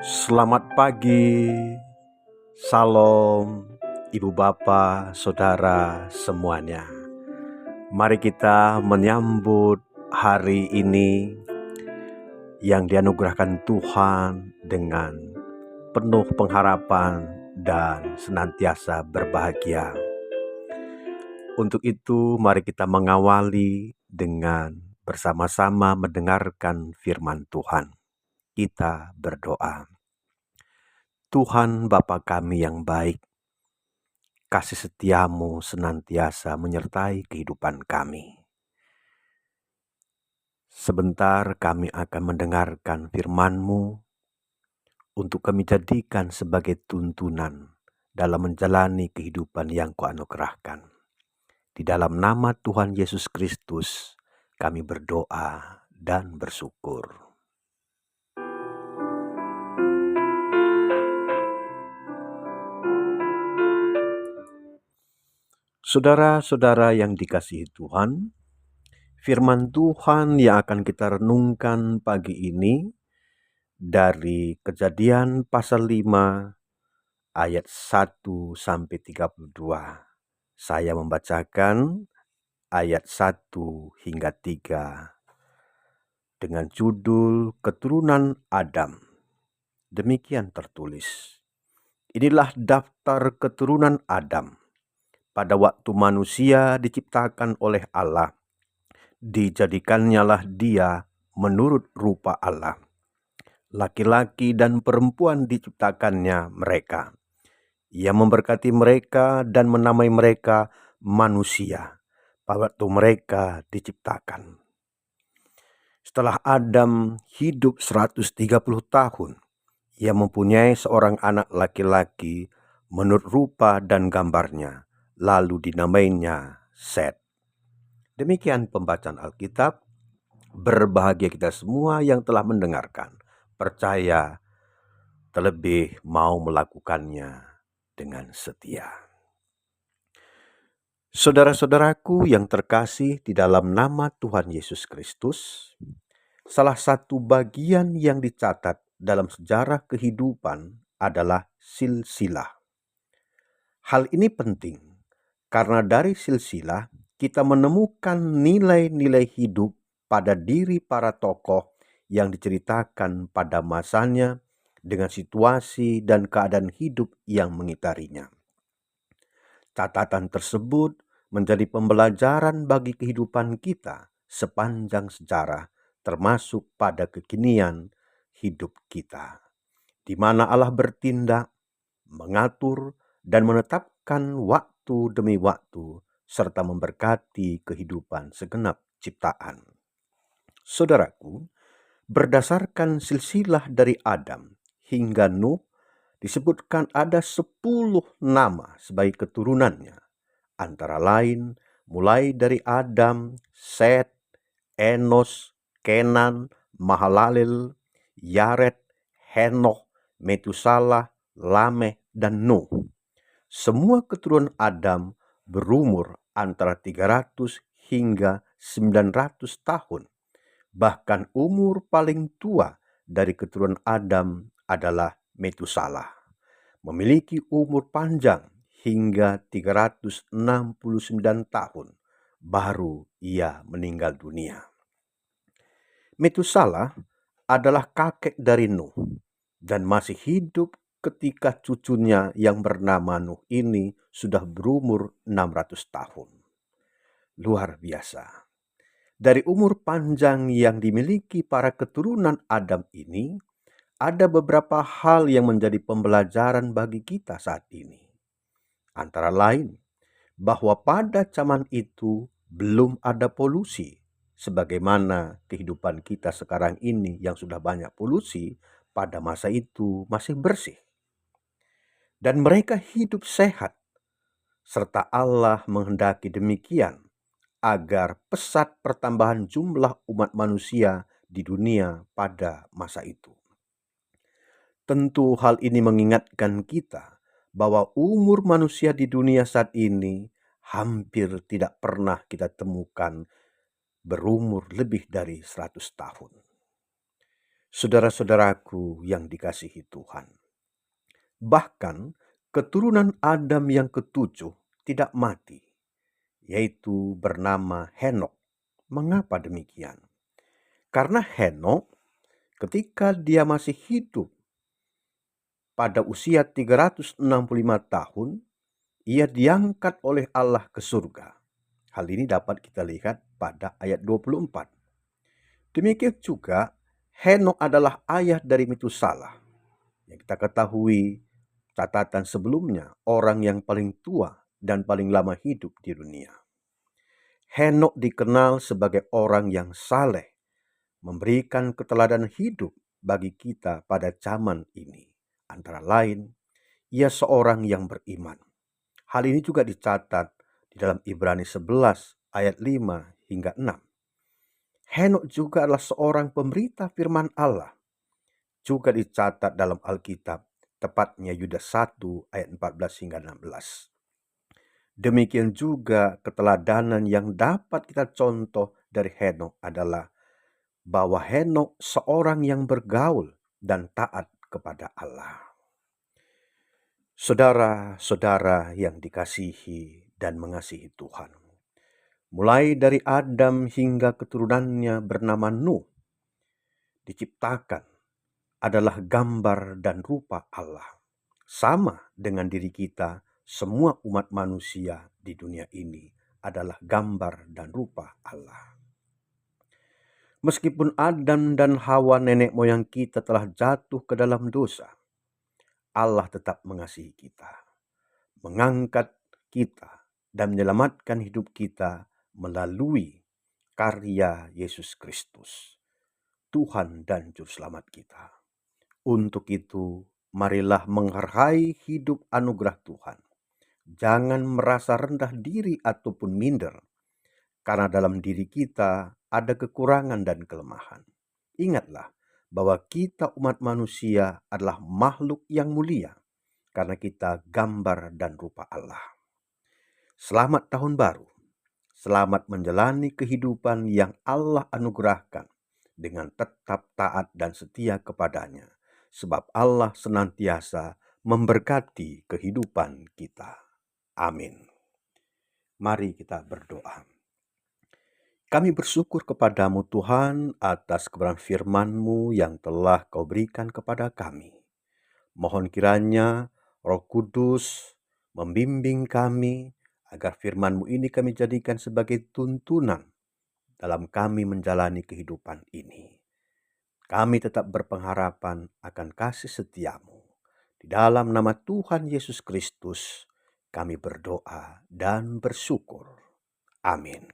Selamat pagi, salam, ibu bapa, saudara semuanya. Mari kita menyambut hari ini yang dianugerahkan Tuhan dengan penuh pengharapan dan senantiasa berbahagia. Untuk itu, mari kita mengawali dengan bersama-sama mendengarkan firman Tuhan. Kita berdoa. Tuhan Bapa kami yang baik, kasih setiamu senantiasa menyertai kehidupan kami. Sebentar kami akan mendengarkan firman-Mu untuk kami jadikan sebagai tuntunan dalam menjalani kehidupan yang Kau anugerahkan. Di dalam nama Tuhan Yesus Kristus kami berdoa dan bersyukur. Saudara-saudara yang dikasihi Tuhan, firman Tuhan yang akan kita renungkan pagi ini dari Kejadian pasal 5 ayat 1 sampai 32. Saya membacakan ayat 1 hingga 3 dengan judul Keturunan Adam. Demikian tertulis. Inilah daftar keturunan Adam. Pada waktu manusia diciptakan oleh Allah, dijadikannyalah dia menurut rupa Allah. Laki-laki dan perempuan diciptakannya mereka. Ia memberkati mereka dan menamai mereka manusia pada waktu mereka diciptakan. Setelah Adam hidup 130 tahun, ia mempunyai seorang anak laki-laki menurut rupa dan gambarnya, lalu dinamainya Set. Demikian pembacaan Alkitab. Berbahagia kita semua yang telah mendengarkan, percaya, terlebih mau melakukannya dengan setia. Saudara-saudaraku yang terkasih di dalam nama Tuhan Yesus Kristus, salah satu bagian yang dicatat dalam sejarah kehidupan adalah silsilah. Hal ini penting karena dari silsilah kita menemukan nilai-nilai hidup pada diri para tokoh yang diceritakan pada masanya dengan situasi dan keadaan hidup yang mengitarinya. Catatan tersebut menjadi pembelajaran bagi kehidupan kita sepanjang sejarah, termasuk pada kekinian hidup kita, di mana Allah bertindak, mengatur, dan menetapkan waktu demi waktu, serta memberkati kehidupan segenap ciptaan. Saudaraku, berdasarkan silsilah dari Adam hingga Nuh, disebutkan ada 10 nama sebagai keturunannya, antara lain mulai dari Adam, Set, Enos, Kenan, Mahalalel, Yared, Henokh, Metusalah, Lameh, dan Nuh. Semua keturunan Adam berumur antara 300 hingga 900 tahun. Bahkan umur paling tua dari keturunan Adam adalah Metusalah, memiliki umur panjang hingga 369 tahun, baru ia meninggal dunia. Metusalah adalah kakek dari Nuh dan masih hidup ketika cucunya yang bernama Nuh ini sudah berumur 600 tahun. Luar biasa. Dari umur panjang yang dimiliki para keturunan Adam ini, ada beberapa hal yang menjadi pembelajaran bagi kita saat ini. Antara lain, bahwa pada zaman itu belum ada polusi, sebagaimana kehidupan kita sekarang ini yang sudah banyak polusi, pada masa itu masih bersih. Dan mereka hidup sehat, serta Allah menghendaki demikian, agar pesat pertambahan jumlah umat manusia di dunia pada masa itu. Tentu hal ini mengingatkan kita bahwa umur manusia di dunia saat ini hampir tidak pernah kita temukan berumur lebih dari 100 tahun. Saudara-saudaraku yang dikasihi Tuhan, bahkan keturunan Adam yang ketujuh tidak mati, yaitu bernama Henokh. Mengapa demikian? Karena Henokh ketika dia masih hidup pada usia 365 tahun, ia diangkat oleh Allah ke surga. Hal ini dapat kita lihat pada ayat 24. Demikian juga Henokh adalah ayah dari Metusalah. Yang kita ketahui catatan sebelumnya, orang yang paling tua dan paling lama hidup di dunia. Henokh dikenal sebagai orang yang saleh, memberikan keteladanan hidup bagi kita pada zaman ini. Antara lain, ia seorang yang beriman. Hal ini juga dicatat di dalam Ibrani 11 ayat 5 hingga 6. Henokh juga adalah seorang pemberita firman Allah. Juga dicatat dalam Alkitab, tepatnya Yudas 1 ayat 14 hingga 16. Demikian juga keteladanan yang dapat kita contoh dari Henokh adalah bahwa Henokh seorang yang bergaul dan taat kepada Allah. Saudara-saudara yang dikasihi dan mengasihi Tuhan, mulai dari Adam hingga keturunannya bernama Nuh, diciptakan adalah gambar dan rupa Allah. Sama dengan diri kita, semua umat manusia di dunia ini adalah gambar dan rupa Allah. Meskipun Adam dan Hawa nenek moyang kita telah jatuh ke dalam dosa, Allah tetap mengasihi kita, mengangkat kita, dan menyelamatkan hidup kita melalui karya Yesus Kristus, Tuhan dan Juru Selamat kita. Untuk itu, marilah menghargai hidup anugerah Tuhan. Jangan merasa rendah diri ataupun minder, karena dalam diri kita ada kekurangan dan kelemahan. Ingatlah bahwa kita umat manusia adalah makhluk yang mulia, karena kita gambar dan rupa Allah. Selamat tahun baru. Selamat menjalani kehidupan yang Allah anugerahkan dengan tetap taat dan setia kepadanya. Sebab Allah senantiasa memberkati kehidupan kita. Amin. Mari kita berdoa. Kami bersyukur kepadamu Tuhan atas kebenaran firman-Mu yang telah Kau berikan kepada kami. Mohon kiranya Roh Kudus membimbing kami agar firman-Mu ini kami jadikan sebagai tuntunan dalam kami menjalani kehidupan ini. Kami tetap berpengharapan akan kasih setia-Mu. Di dalam nama Tuhan Yesus Kristus, kami berdoa dan bersyukur. Amin.